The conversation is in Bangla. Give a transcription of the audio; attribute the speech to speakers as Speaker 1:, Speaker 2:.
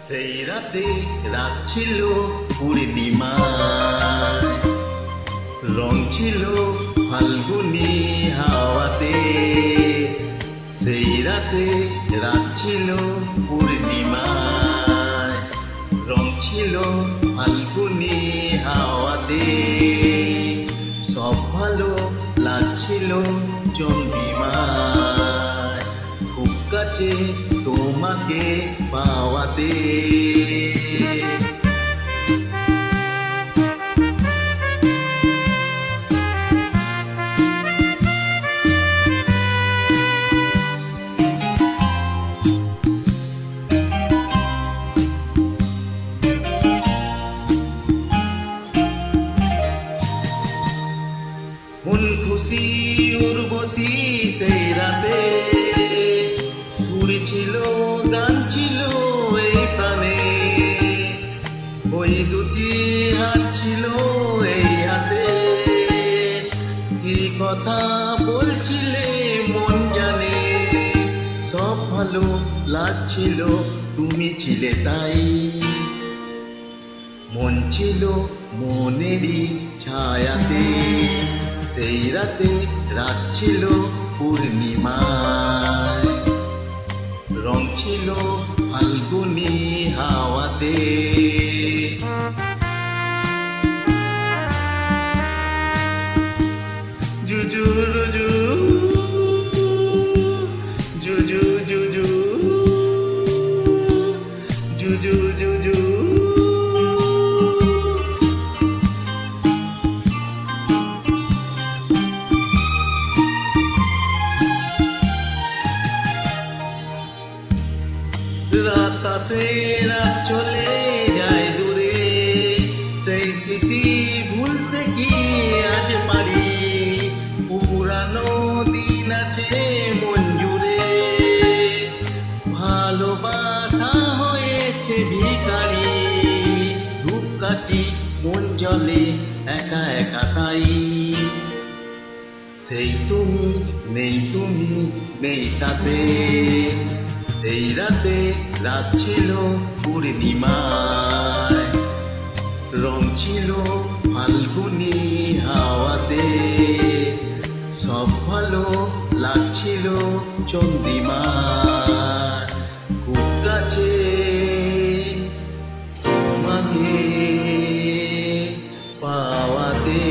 Speaker 1: সেই রাতে রাত ছিল পূর্ণিমা, রং ছিল ফাল্গুনি হাওয়াতে। সেই রাতে রাত ছিল পূর্ণিমা, রং ছিল ফাল্গুনি হাওয়াতে। সব ভালো লাগছিল চন্দ্রিমায়, খুব কাছে তোমাকে পাওয়াতে। মন খুশি উর্বশী সেই রাতে, সুর ছিল গান ছিল এই প্রাণে। ওই দুটি হাত ছিল এই হাতে, কি কথা বলছিলে মন জানে। সব ভালো লাগছিল তুমি ছিলে তাই, মন ছিল মনেরই ছায়াতে। সেই রাতে রাত ছিল পূর্ণিমায়, রং ছিল ফাল্গুনি হাওয়াতে। জুজু রুজু জুজু জুজু জুজু জুজু। রাত আসে রাত চলে যায় দূরে, সেই স্মৃতি ভুলতে কি আজ পারি। পুরানো দিন আছে মন জুড়ে, ভালোবাসা হয়েছে ভিখারি। ধূপকাঠি মন জ্বলে একা একা তাই, সেই তুমি নেই, তুমি নেই সাথে। এই রাতে রাত ছিল পূর্ণিমায়, রং ছিল ফাল্গুনি হাওয়াতে। সব ভালো লাগছিল চন্দ্রিমায়, খুব কাছে তোমাকে পাওয়াতে।